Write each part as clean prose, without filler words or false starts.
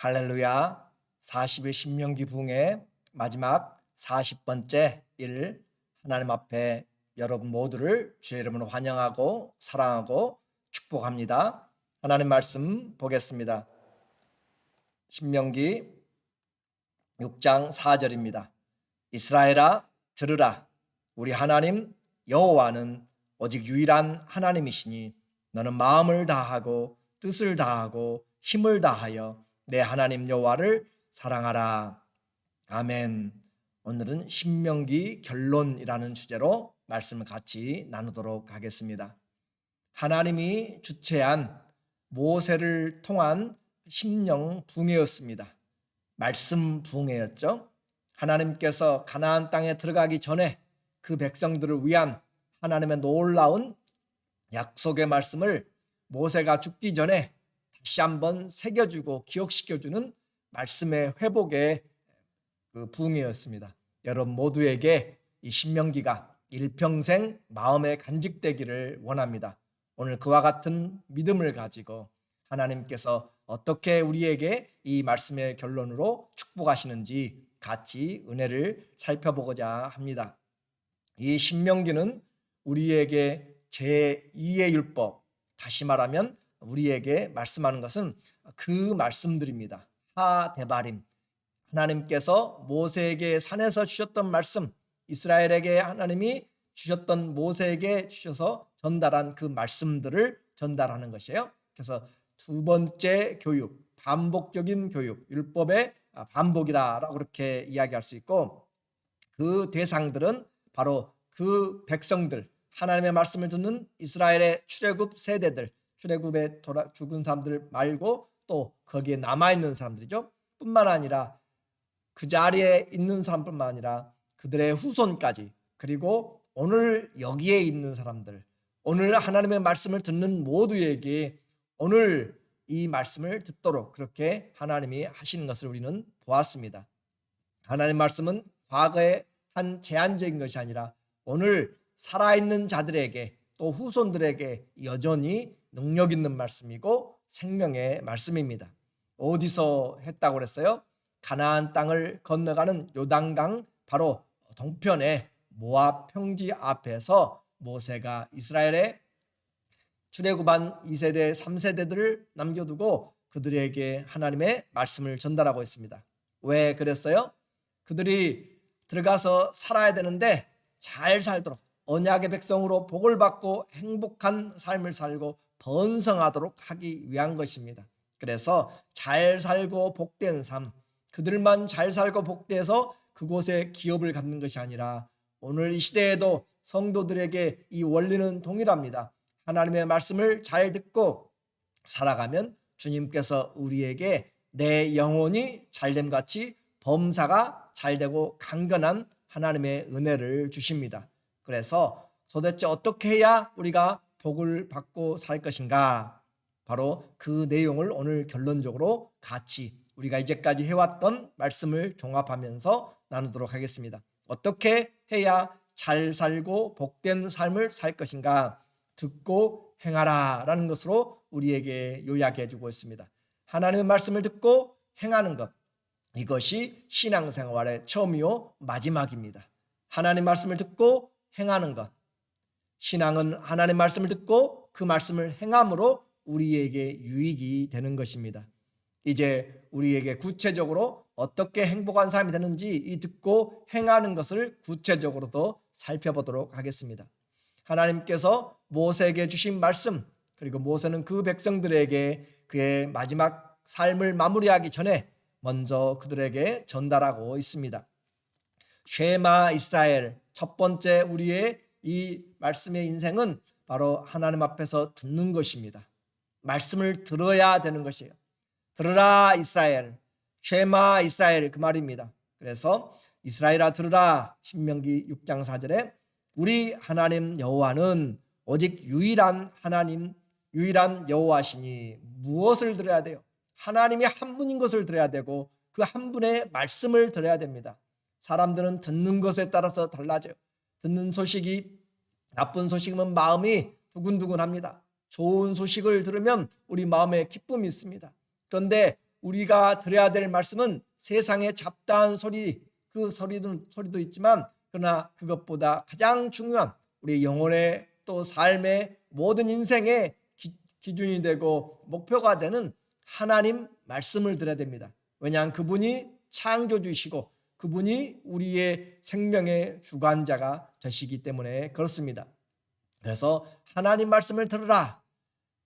할렐루야. 40일 신명기 부흥의 마지막 40번째 일, 하나님 앞에 여러분 모두를 주의 이름으로 환영하고 사랑하고 축복합니다. 하나님 말씀 보겠습니다. 신명기 6장 4절입니다. 이스라엘아 들으라. 우리 하나님 여호와는 오직 유일한 하나님이시니 너는 마음을 다하고 뜻을 다하고 힘을 다하여 내 하나님 여호와를 사랑하라. 아멘. 오늘은 신명기 결론이라는 주제로 말씀을 같이 나누도록 하겠습니다. 하나님이 주최한 모세를 통한 심령 붕해였습니다. 말씀 붕해였죠. 하나님께서 가나안 땅에 들어가기 전에 그 백성들을 위한 하나님의 놀라운 약속의 말씀을 모세가 죽기 전에 다시 한번 새겨주고 기억시켜주는 말씀의 회복의 부흥이었습니다. 여러분 모두에게 이 신명기가 일평생 마음에 간직되기를 원합니다. 오늘 그와 같은 믿음을 가지고 하나님께서 어떻게 우리에게 이 말씀의 결론으로 축복하시는지 같이 은혜를 살펴보고자 합니다. 이 신명기는 우리에게 제2의 율법, 다시 말하면 우리에게 말씀하는 것은 그 말씀들입니다. 하데바림, 하나님께서 모세에게 산에서 주셨던 말씀, 이스라엘에게 하나님이 주셨던 모세에게 주셔서 전달한 그 말씀들을 전달하는 것이에요. 그래서 두 번째 교육, 반복적인 교육, 율법의 반복이다라고 그렇게 이야기할 수 있고, 그 대상들은 바로 그 백성들, 하나님의 말씀을 듣는 이스라엘의 출애굽 세대들, 출애굽에 죽은 사람들 말고 또 거기에 남아있는 사람들이죠. 뿐만 아니라 그 자리에 있는 사람뿐만 아니라 그들의 후손까지, 그리고 오늘 여기에 있는 사람들, 오늘 하나님의 말씀을 듣는 모두에게 오늘 이 말씀을 듣도록 그렇게 하나님이 하시는 것을 우리는 보았습니다. 하나님의 말씀은 과거에 한 제한적인 것이 아니라 오늘 살아있는 자들에게 또 후손들에게 여전히 능력 있는 말씀이고 생명의 말씀입니다. 어디서 했다고 그랬어요? 가나안 땅을 건너가는 요단강 바로 동편의 모압 평지 앞에서 모세가 이스라엘의 출애굽한 2세대 3세대들을 남겨두고 그들에게 하나님의 말씀을 전달하고 있습니다. 왜 그랬어요? 그들이 들어가서 살아야 되는데 잘 살도록, 언약의 백성으로 복을 받고 행복한 삶을 살고 번성하도록 하기 위한 것입니다. 그래서 잘 살고 복된 삶, 그들만 잘 살고 복돼서 그곳에 기업을 갖는 것이 아니라 오늘 이 시대에도 성도들에게 이 원리는 동일합니다. 하나님의 말씀을 잘 듣고 살아가면 주님께서 우리에게 내 영혼이 잘됨 같이 범사가 잘되고 강건한 하나님의 은혜를 주십니다. 그래서 도대체 어떻게 해야 우리가 복을 받고 살 것인가? 바로 그 내용을 오늘 결론적으로 같이 우리가 이제까지 해왔던 말씀을 종합하면서 나누도록 하겠습니다. 어떻게 해야 잘 살고 복된 삶을 살 것인가? 듣고 행하라 라는 것으로 우리에게 요약해 주고 있습니다. 하나님의 말씀을 듣고 행하는 것, 이것이 신앙생활의 처음이요 마지막입니다. 하나님 말씀을 듣고 행하는 것, 신앙은 하나님 말씀을 듣고 그 말씀을 행함으로 우리에게 유익이 되는 것입니다. 이제 우리에게 구체적으로 어떻게 행복한 삶이 되는지 이 듣고 행하는 것을 구체적으로도 살펴보도록 하겠습니다. 하나님께서 모세에게 주신 말씀, 그리고 모세는 그 백성들에게 그의 마지막 삶을 마무리하기 전에 먼저 그들에게 전달하고 있습니다. 쉐마 이스라엘, 첫 번째 우리의 이 말씀의 인생은 바로 하나님 앞에서 듣는 것입니다. 말씀을 들어야 되는 것이에요. 들으라 이스라엘, 쉐마 이스라엘, 그 말입니다. 그래서 이스라엘아 들으라, 신명기 6장 4절에 우리 하나님 여호와는 오직 유일한 하나님, 유일한 여호와시니 무엇을 들어야 돼요? 하나님이 한 분인 것을 들어야 되고 그 한 분의 말씀을 들어야 됩니다. 사람들은 듣는 것에 따라서 달라져요. 듣는 소식이 나쁜 소식이면 마음이 두근두근합니다. 좋은 소식을 들으면 우리 마음에 기쁨이 있습니다. 그런데 우리가 들어야 될 말씀은 세상의 잡다한 소리, 그 소리도 있지만 그러나 그것보다 가장 중요한 우리 영혼의 또 삶의 모든 인생의 기준이 되고 목표가 되는 하나님 말씀을 들어야 됩니다. 왜냐하면 그분이 창조주시고 그분이 우리의 생명의 주관자가 되시기 때문에 그렇습니다. 그래서 하나님 말씀을 들으라.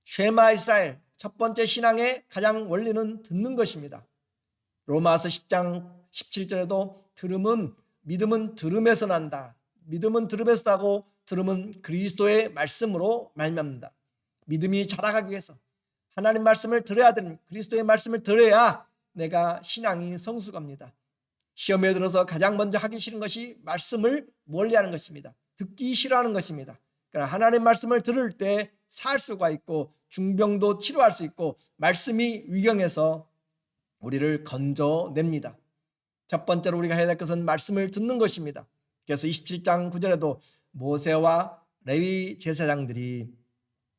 쉐마 이스라엘, 첫 번째 신앙의 가장 원리는 듣는 것입니다. 로마서 10장 17절에도 믿음은 들음에서 난다. 믿음은 들음에서 나고 들음은 그리스도의 말씀으로 말미암는다. 믿음이 자라가기 위해서 하나님 말씀을 들어야 되는, 그리스도의 말씀을 들어야 내가 신앙이 성숙합니다. 시험에 들어서 가장 먼저 하기 싫은 것이 말씀을 멀리하는 것입니다. 듣기 싫어하는 것입니다. 그러나 하나님 말씀을 들을 때 살 수가 있고 중병도 치료할 수 있고 말씀이 위경에서 우리를 건져냅니다. 첫 번째로 우리가 해야 될 것은 말씀을 듣는 것입니다. 그래서 27장 9절에도 모세와 레위 제사장들이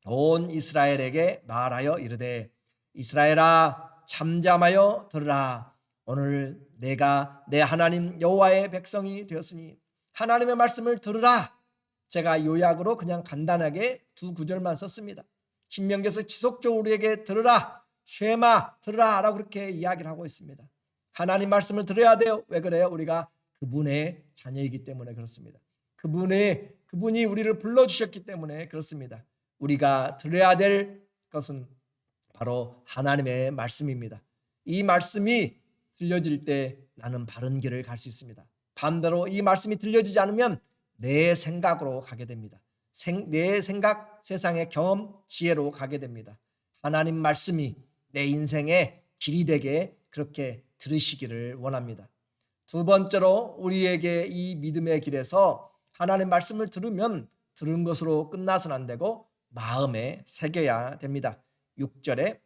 온 이스라엘에게 말하여 이르되 이스라엘아 잠잠하여 들으라. 오늘 내가 내 하나님 여호와의 백성이 되었으니 하나님의 말씀을 들으라. 제가 요약으로 그냥 간단하게 두 구절만 썼습니다. 신명기에서 지속적으로 우리에게 들으라, 쉐마 들으라 라고 그렇게 이야기를 하고 있습니다. 하나님 말씀을 들어야 돼요. 왜 그래요? 우리가 그분의 자녀이기 때문에 그렇습니다. 그분이 우리를 불러주셨기 때문에 그렇습니다. 우리가 들어야 될 것은 바로 하나님의 말씀입니다. 이 말씀이 들려질 때 나는 바른 길을 갈 수 있습니다. 반대로 이 말씀이 들려지지 않으면 내 생각으로 가게 됩니다. 내 생각, 세상의 경험, 지혜로 가게 됩니다. 하나님 말씀이 내 인생의 길이 되게 그렇게 들으시기를 원합니다. 두 번째로 우리에게 이 믿음의 길에서 하나님 말씀을 들으면 들은 것으로 끝나서는 안 되고 마음에 새겨야 됩니다. 6절에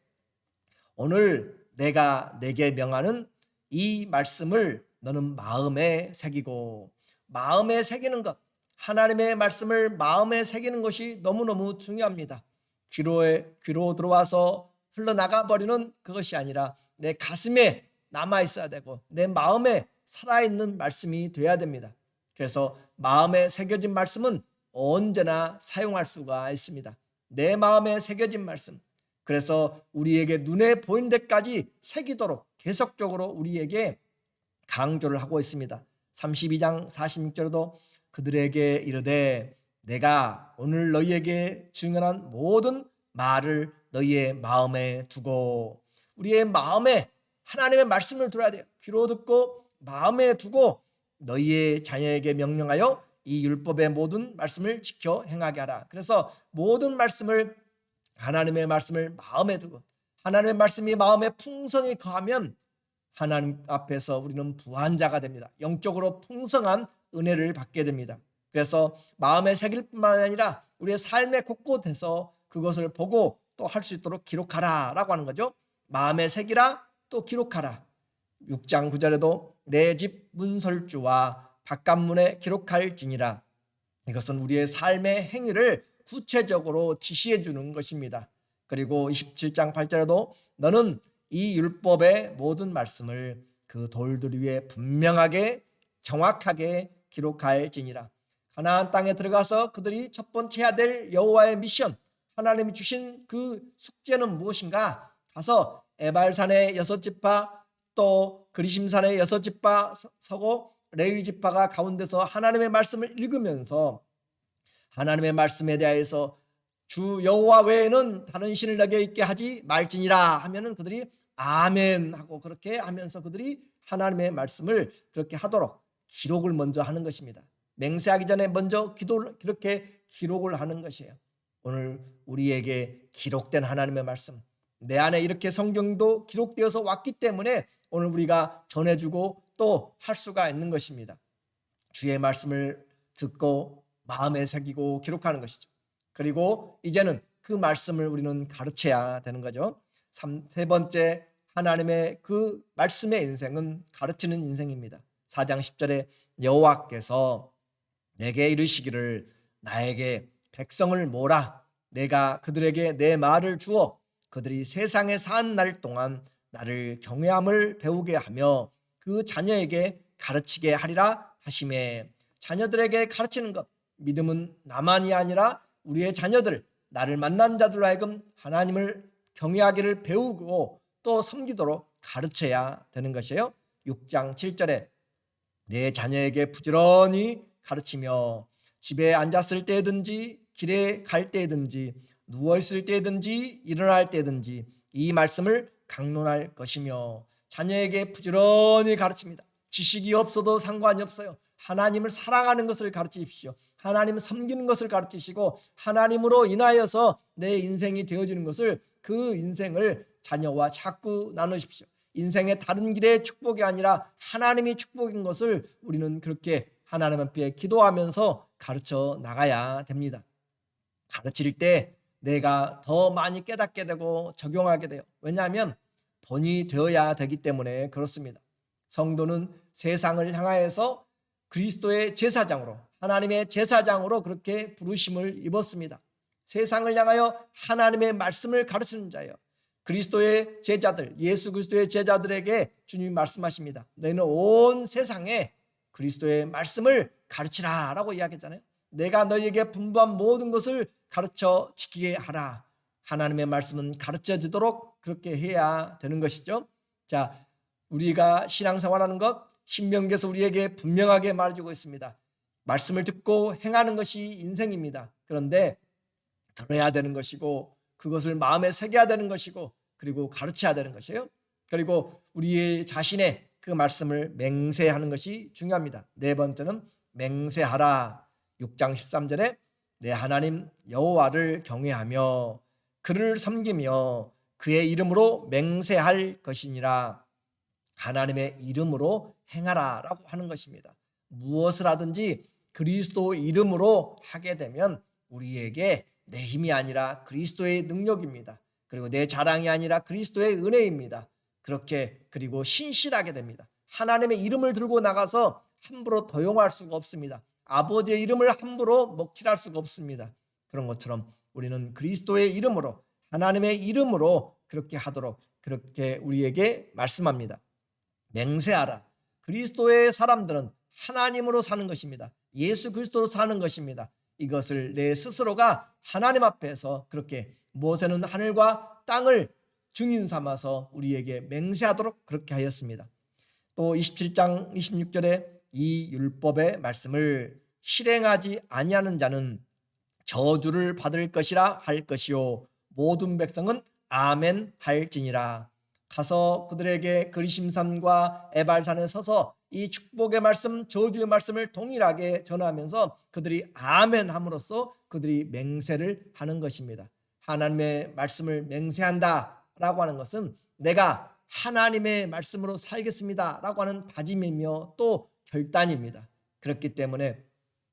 오늘 내가 내게 명하는 이 말씀을 너는 마음에 새기고, 마음에 새기는 것, 하나님의 말씀을 마음에 새기는 것이 너무너무 중요합니다. 귀로 들어와서 흘러나가 버리는 그것이 아니라 내 가슴에 남아 있어야 되고 내 마음에 살아있는 말씀이 돼야 됩니다. 그래서 마음에 새겨진 말씀은 언제나 사용할 수가 있습니다. 내 마음에 새겨진 말씀, 그래서 우리에게 눈에 보이는 데까지 새기도록 계속적으로 우리에게 강조를 하고 있습니다. 32장 46절에도 그들에게 이르되 내가 오늘 너희에게 증언한 모든 말을 너희의 마음에 두고, 우리의 마음에 하나님의 말씀을 들어야 돼요. 귀로 듣고 마음에 두고 너희의 자녀에게 명령하여 이 율법의 모든 말씀을 지켜 행하게 하라. 그래서 모든 말씀을, 하나님의 말씀을 마음에 두고 하나님의 말씀이 마음에 풍성히 거하면 하나님 앞에서 우리는 부한 자가 됩니다. 영적으로 풍성한 은혜를 받게 됩니다. 그래서 마음에 새길 뿐만 아니라 우리의 삶의 곳곳에서 그것을 보고 또 할 수 있도록 기록하라 라고 하는 거죠. 마음에 새기라, 또 기록하라. 6장 9절에도 내 집 문설주와 바깥문에 기록할지니라. 이것은 우리의 삶의 행위를 구체적으로 지시해 주는 것입니다. 그리고 27장 8절에도 너는 이 율법의 모든 말씀을 그 돌들 위에 분명하게 정확하게 기록할지니라. 가나안 땅에 들어가서 그들이 첫 번째 해야 될 여호와의 미션, 하나님이 주신 그 숙제는 무엇인가? 가서 에발산의 6지파, 또 그리심산의 6지파 서고 레위 지파가 가운데서 하나님의 말씀을 읽으면서 하나님의 말씀에 대하여서 주 여호와 외에는 다른 신을 내게 있게 하지 말지니라 하면은 그들이 아멘 하고 그렇게 하면서 그들이 하나님의 말씀을 그렇게 하도록 기록을 먼저 하는 것입니다. 맹세하기 전에 먼저 그렇게 기록을 하는 것이에요. 오늘 우리에게 기록된 하나님의 말씀, 내 안에 이렇게 성경도 기록되어서 왔기 때문에 오늘 우리가 전해주고 또 할 수가 있는 것입니다. 주의 말씀을 듣고 마음에 새기고 기록하는 것이죠. 그리고 이제는 그 말씀을 우리는 가르쳐야 되는 거죠. 세 번째, 하나님의 그 말씀의 인생은 가르치는 인생입니다. 4장 10절에 여호와께서 내게 이르시기를 나에게 백성을 모으라. 내가 그들에게 내 말을 주어 그들이 세상에 산 날 동안 나를 경외함을 배우게 하며 그 자녀에게 가르치게 하리라 하시매. 자녀들에게 가르치는 것, 믿음은 나만이 아니라 우리의 자녀들, 나를 만난 자들로 하여금 하나님을 경외하기를 배우고 또 섬기도록 가르쳐야 되는 것이에요. 6장 7절에 내 자녀에게 부지런히 가르치며 집에 앉았을 때든지 길에 갈 때든지 누워있을 때든지 일어날 때든지 이 말씀을 강론할 것이며. 자녀에게 부지런히 가르칩니다. 지식이 없어도 상관이 없어요. 하나님을 사랑하는 것을 가르치십시오. 하나님을 섬기는 것을 가르치시고 하나님으로 인하여서 내 인생이 되어지는 것을, 그 인생을 자녀와 자꾸 나누십시오. 인생의 다른 길의 축복이 아니라 하나님이 축복인 것을 우리는 그렇게 하나님 앞에 기도하면서 가르쳐 나가야 됩니다. 가르칠 때 내가 더 많이 깨닫게 되고 적용하게 돼요. 왜냐하면 본이 되어야 되기 때문에 그렇습니다. 성도는 세상을 향하여서 그리스도의 제사장으로, 하나님의 제사장으로 그렇게 부르심을 입었습니다. 세상을 향하여 하나님의 말씀을 가르치는 자예요. 그리스도의 제자들, 예수 그리스도의 제자들에게 주님이 말씀하십니다. 너희는 온 세상에 그리스도의 말씀을 가르치라 라고 이야기했잖아요. 내가 너희에게 분부한 모든 것을 가르쳐 지키게 하라. 하나님의 말씀은 가르쳐지도록 그렇게 해야 되는 것이죠. 자, 우리가 신앙생활하는 것, 신명기에서 우리에게 분명하게 말해주고 있습니다. 말씀을 듣고 행하는 것이 인생입니다. 그런데 들어야 되는 것이고 그것을 마음에 새겨야 되는 것이고 그리고 가르쳐야 되는 것이에요. 그리고 우리의 자신의 그 말씀을 맹세하는 것이 중요합니다. 네 번째는 맹세하라. 6장 13절에 내 하나님 여호와를 경외하며 그를 섬기며 그의 이름으로 맹세할 것이니라. 하나님의 이름으로 행하라 라고 하는 것입니다. 무엇을 하든지 그리스도 이름으로 하게 되면 우리에게 내 힘이 아니라 그리스도의 능력입니다. 그리고 내 자랑이 아니라 그리스도의 은혜입니다. 그렇게 그리고 신실하게 됩니다. 하나님의 이름을 들고 나가서 함부로 도용할 수가 없습니다. 아버지의 이름을 함부로 먹칠할 수가 없습니다. 그런 것처럼 우리는 그리스도의 이름으로, 하나님의 이름으로 그렇게 하도록 그렇게 우리에게 말씀합니다. 맹세하라. 그리스도의 사람들은 하나님으로 사는 것입니다. 예수 그리스도로 사는 것입니다. 이것을 내 스스로가 하나님 앞에서 그렇게 모세는 하늘과 땅을 증인 삼아서 우리에게 맹세하도록 그렇게 하였습니다. 또 27장 26절에 이 율법의 말씀을 실행하지 아니하는 자는 저주를 받을 것이라 할 것이요 모든 백성은 아멘 할지니라. 가서 그들에게 그리심산과 에발산에 서서 이 축복의 말씀, 저주의 말씀을 동일하게 전하면서 그들이 아멘 함으로써 그들이 맹세를 하는 것입니다. 하나님의 말씀을 맹세한다 라고 하는 것은 내가 하나님의 말씀으로 살겠습니다 라고 하는 다짐이며 또 결단입니다. 그렇기 때문에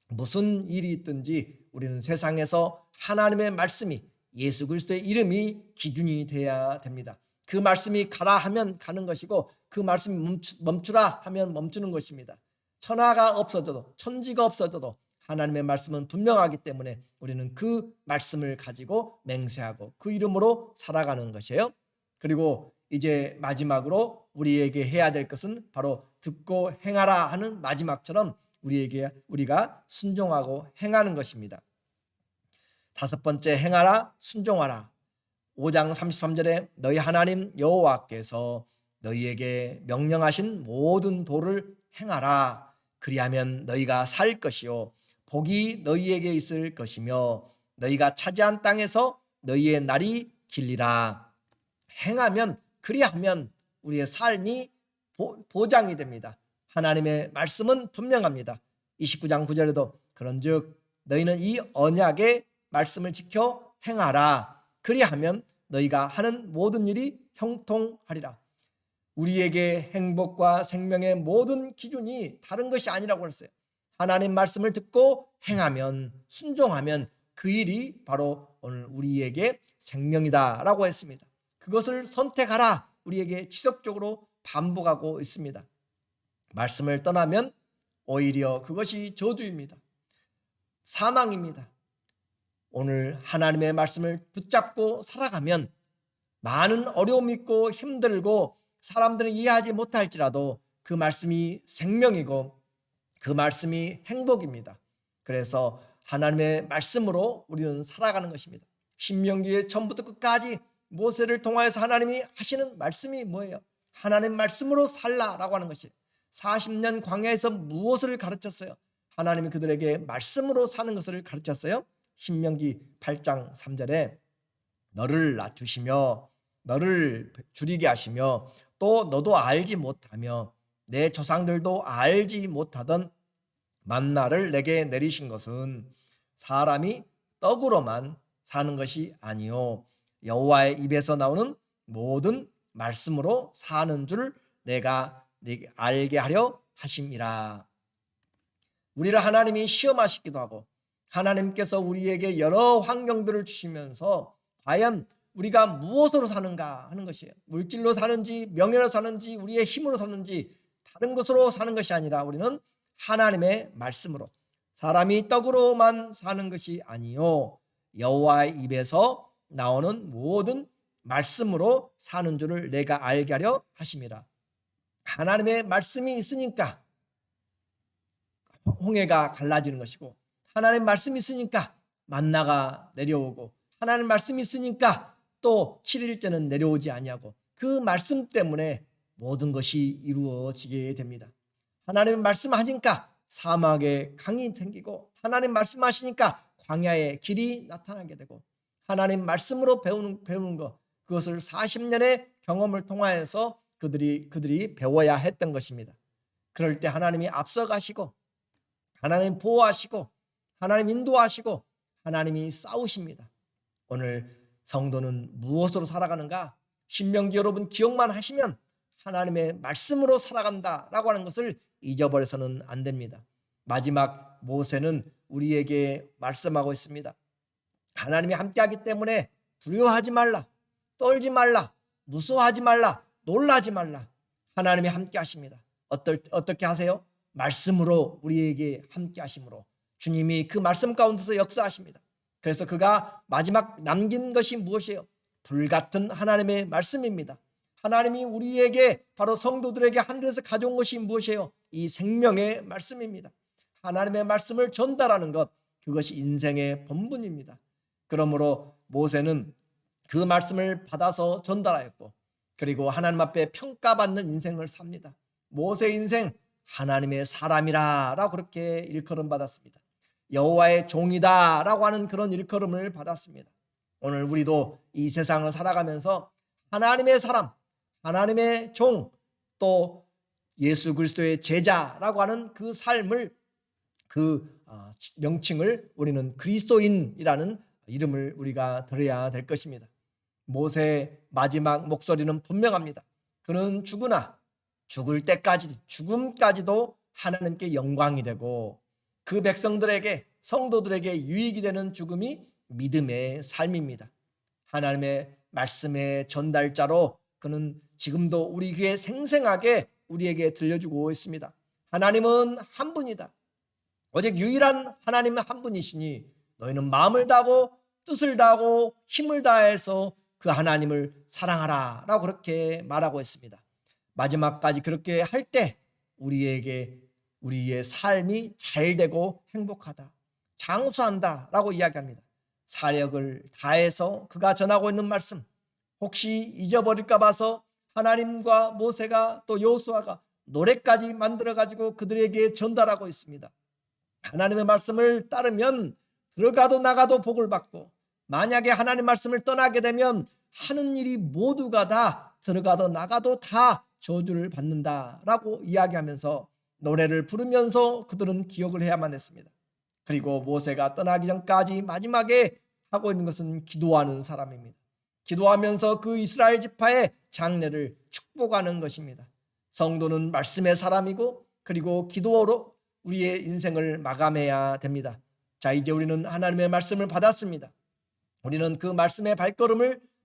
무슨 일이 있든지 우리는 세상에서 하나님의 말씀이, 예수 그리스도의 이름이 기준이 되어야 됩니다. 그 말씀이 가라 하면 가는 것이고 그 말씀이 멈추라 하면 멈추는 것입니다. 천하가 없어져도, 천지가 없어져도 하나님의 말씀은 분명하기 때문에 우리는 그 말씀을 가지고 맹세하고 그 이름으로 살아가는 것이에요. 그리고 이제 마지막으로 우리에게 해야 될 것은 바로 듣고 행하라 하는 마지막처럼 우리가 순종하고 행하는 것입니다. 다섯 번째, 행하라, 순종하라. 5장 33절에 너희 하나님 여호와께서 너희에게 명령하신 모든 도를 행하라. 그리하면 너희가 살 것이요 복이 너희에게 있을 것이며 너희가 차지한 땅에서 너희의 날이 길리라. 행하면, 그리하면 우리의 삶이 보장이 됩니다. 하나님의 말씀은 분명합니다. 29장 9절에도 그런즉 너희는 이 언약의 말씀을 지켜 행하라. 그리하면 너희가 하는 모든 일이 형통하리라. 우리에게 행복과 생명의 모든 기준이 다른 것이 아니라고 했어요. 하나님 말씀을 듣고 행하면, 순종하면 그 일이 바로 오늘 우리에게 생명이다라고 했습니다. 그것을 선택하라 우리에게 지속적으로 반복하고 있습니다. 말씀을 떠나면 오히려 그것이 저주입니다. 사망입니다. 오늘 하나님의 말씀을 붙잡고 살아가면 많은 어려움이 있고 힘들고 사람들은 이해하지 못할지라도 그 말씀이 생명이고 그 말씀이 행복입니다. 그래서 하나님의 말씀으로 우리는 살아가는 것입니다. 신명기의 처음부터 끝까지 모세를 통하여서 하나님이 하시는 말씀이 뭐예요? 하나님 말씀으로 살라라고 하는 것이에요. 40년 광야에서 무엇을 가르쳤어요? 하나님이 그들에게 말씀으로 사는 것을 가르쳤어요. 신명기 8장 3절에 너를 낮추시며 너를 줄이게 하시며 또 너도 알지 못하며 내 조상들도 알지 못하던 만나를 내게 내리신 것은 사람이 떡으로만 사는 것이 아니요 여호와의 입에서 나오는 모든 말씀으로 사는 줄 내가 네게 알게 하려 하심이라. 우리를 하나님이 시험하시기도 하고 하나님께서 우리에게 여러 환경들을 주시면서 과연 우리가 무엇으로 사는가 하는 것이에요. 물질로 사는지 명예로 사는지 우리의 힘으로 사는지 다른 것으로 사는 것이 아니라 우리는 하나님의 말씀으로 사람이 떡으로만 사는 것이 아니요 여호와의 입에서 나오는 모든 말씀으로 사는 줄을 내가 알게 하려 하심이라. 하나님의 말씀이 있으니까 홍해가 갈라지는 것이고 하나님의 말씀이 있으니까 만나가 내려오고 하나님의 말씀이 있으니까 또 7일째는 내려오지 아니하고 그 말씀 때문에 모든 것이 이루어지게 됩니다. 하나님의 말씀하시니까 사막에 강이 생기고 하나님 말씀하시니까 광야에 길이 나타나게 되고 하나님 말씀으로 배우는 것 그것을 40년의 경험을 통하여서 그들이 배워야 했던 것입니다. 그럴 때 하나님이 앞서가시고 하나님 보호하시고 하나님 인도하시고 하나님이 싸우십니다. 오늘 성도는 무엇으로 살아가는가? 신명기 여러분 기억만 하시면 하나님의 말씀으로 살아간다라고 하는 것을 잊어버려서는 안 됩니다. 마지막 모세는 우리에게 말씀하고 있습니다. 하나님이 함께하기 때문에 두려워하지 말라, 떨지 말라, 무서워하지 말라, 놀라지 말라. 하나님이 함께하십니다. 어떻게 하세요? 말씀으로 우리에게 함께하심으로 주님이 그 말씀 가운데서 역사하십니다. 그래서 그가 마지막 남긴 것이 무엇이에요? 불같은 하나님의 말씀입니다. 하나님이 우리에게 바로 성도들에게 하늘에서 가져온 것이 무엇이에요? 이 생명의 말씀입니다. 하나님의 말씀을 전달하는 것 그것이 인생의 본분입니다. 그러므로 모세는 그 말씀을 받아서 전달하였고 그리고 하나님 앞에 평가받는 인생을 삽니다. 모세 인생 하나님의 사람이라 라고 그렇게 일컬음 받았습니다. 여호와의 종이다 라고 하는 그런 일컬음을 받았습니다. 오늘 우리도 이 세상을 살아가면서 하나님의 사람, 하나님의 종, 또 예수 그리스도의 제자라고 하는 그 삶을 그 명칭을 우리는 그리스도인이라는 이름을 우리가 들어야 될 것입니다. 모세의 마지막 목소리는 분명합니다. 그는 죽으나 죽을 때까지 죽음까지도 하나님께 영광이 되고 그 백성들에게 성도들에게 유익이 되는 죽음이 믿음의 삶입니다. 하나님의 말씀의 전달자로 그는 지금도 우리 귀에 생생하게 우리에게 들려주고 있습니다. 하나님은 한 분이다. 오직 유일한 하나님은 한 분이시니 너희는 마음을 다하고 뜻을 다하고 힘을 다해서 그 하나님을 사랑하라 라고 그렇게 말하고 있습니다. 마지막까지 그렇게 할 때 우리의 삶이 잘되고 행복하다, 장수한다 라고 이야기합니다. 사력을 다해서 그가 전하고 있는 말씀 혹시 잊어버릴까 봐서 하나님과 모세가 또 여호수아가 노래까지 만들어가지고 그들에게 전달하고 있습니다. 하나님의 말씀을 따르면 들어가도 나가도 복을 받고 만약에 하나님 말씀을 떠나게 되면 하는 일이 모두가 다 들어가도 나가도 다 저주를 받는다라고 이야기하면서 노래를 부르면서 그들은 기억을 해야만 했습니다. 그리고 모세가 떠나기 전까지 마지막에 하고 있는 것은 기도하는 사람입니다. 기도하면서 그 이스라엘 지파의 장래를 축복하는 것입니다. 성도는 말씀의 사람이고 그리고 기도로 우리의 인생을 마감해야 됩니다. 자, 이제 우리는 하나님의 말씀을 받았습니다. 우리는 그 말씀의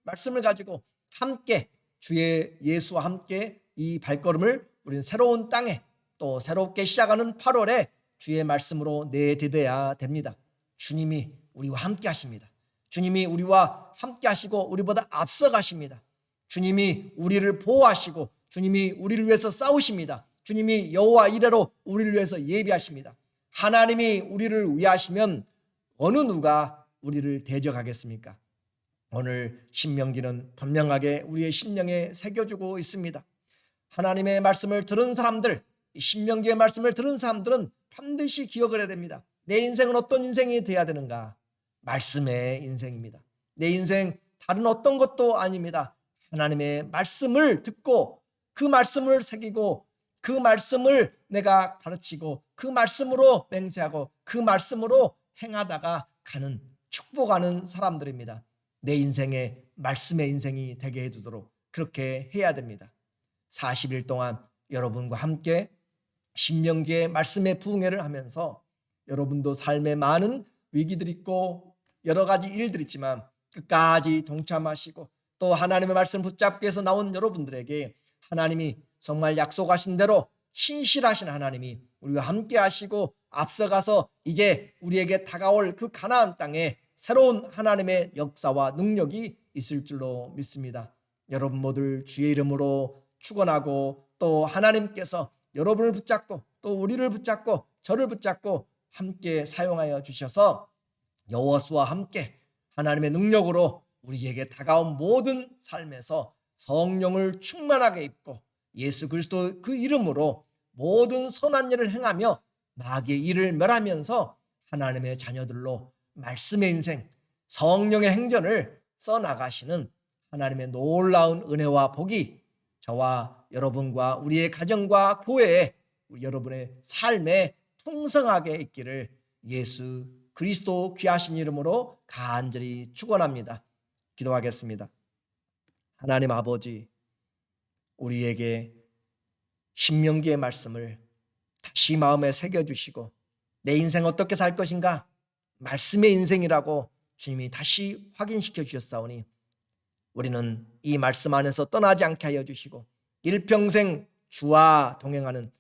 말씀을 가지고 함께 주의 예수와 함께 이 발걸음을 우리는 새로운 땅에 또 새롭게 시작하는 8월에 주의 말씀으로 내디뎌야 됩니다. 주님이 우리와 함께 하십니다. 주님이 우리와 함께 하시고 우리보다 앞서 가십니다. 주님이 우리를 보호하시고 주님이 우리를 위해서 싸우십니다. 주님이 여호와 이레로 우리를 위해서 예비하십니다. 하나님이 우리를 위하시면 어느 누가 우리를 대적하겠습니까? 오늘 신명기는 분명하게 우리의 심령에 새겨주고 있습니다. 하나님의 말씀을 들은 사람들, 신명기의 말씀을 들은 사람들은 반드시 기억을 해야 됩니다. 내 인생은 어떤 인생이 되어야 되는가? 말씀의 인생입니다. 내 인생 다른 어떤 것도 아닙니다. 하나님의 말씀을 듣고 그 말씀을 새기고 그 말씀을 내가 가르치고 그 말씀으로 맹세하고 그 말씀으로 행하다가 가는, 축복하는 사람들입니다. 내 인생에 말씀의 인생이 되게 해주도록 그렇게 해야 됩니다. 40일 동안 여러분과 함께 신명기의 말씀의 부흥회를 하면서 여러분도 삶에 많은 위기들이 있고 여러 가지 일들이 있지만 끝까지 동참하시고 또 하나님의 말씀 붙잡기 위해서 나온 여러분들에게 하나님이 정말 약속하신 대로 신실하신 하나님이 우리와 함께 하시고 앞서가서 이제 우리에게 다가올 그 가나안 땅에 새로운 하나님의 역사와 능력이 있을 줄로 믿습니다. 여러분 모두 주의 이름으로 축원하고 또 하나님께서 여러분을 붙잡고 또 우리를 붙잡고 저를 붙잡고 함께 사용하여 주셔서 여호수아와 함께 하나님의 능력으로 우리에게 다가온 모든 삶에서 성령을 충만하게 입고 예수 그리스도 그 이름으로 모든 선한 일을 행하며 마귀의 일을 멸하면서 하나님의 자녀들로 말씀의 인생, 성령의 행전을 써나가시는 하나님의 놀라운 은혜와 복이 저와 여러분과 우리의 가정과 교회에 여러분의 삶에 풍성하게 있기를 예수 그리스도 귀하신 이름으로 간절히 축원합니다. 기도하겠습니다. 하나님 아버지, 우리에게 신명기의 말씀을 다시 마음에 새겨주시고 내 인생 어떻게 살 것인가? 말씀의 인생이라고 주님이 다시 확인시켜 주셨사오니 우리는 이 말씀 안에서 떠나지 않게 하여 주시고 일평생 주와 동행하는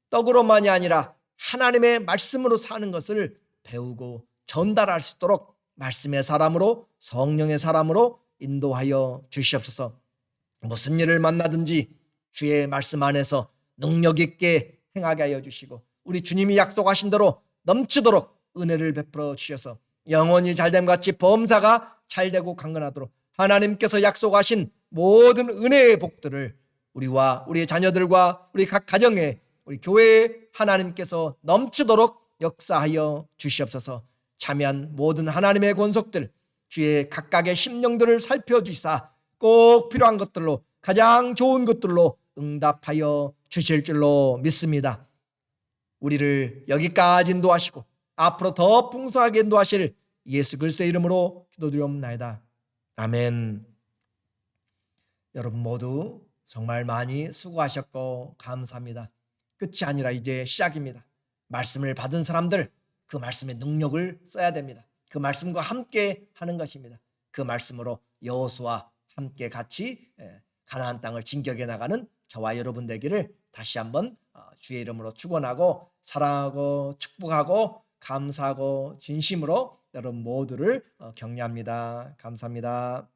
떡으로만이 아니라 하나님의 말씀으로 사는 것을 배우고 전달할 수 있도록 말씀의 사람으로 성령의 사람으로 인도하여 주시옵소서. 무슨 일을 만나든지 주의 말씀 안에서 능력 있게 행하게 하여 주시고 우리 주님이 약속하신 대로 넘치도록 은혜를 베풀어 주셔서 영원히 잘됨같이 범사가 잘되고 강건하도록 하나님께서 약속하신 모든 은혜의 복들을 우리와 우리의 자녀들과 우리 각 가정에 우리 교회에 하나님께서 넘치도록 역사하여 주시옵소서. 참여한 모든 하나님의 권속들 주의 각각의 심령들을 살펴주시사 꼭 필요한 것들로 가장 좋은 것들로 응답하여 주실 줄로 믿습니다. 우리를 여기까지 인도하시고 앞으로 더 풍성하게 인도하실 예수 그리스도의 이름으로 기도드리옵나이다. 아멘. 여러분 모두 정말 많이 수고하셨고 감사합니다. 끝이 아니라 이제 시작입니다. 말씀을 받은 사람들 그 말씀의 능력을 써야 됩니다. 그 말씀과 함께 하는 것입니다. 그 말씀으로 여호수아와 함께 같이 가나안 땅을 진격해 나가는 저와 여러분 되기를 다시 한번 주의 이름으로 축원하고 사랑하고 축복하고 감사하고 진심으로 여러분 모두를 격려합니다. 감사합니다.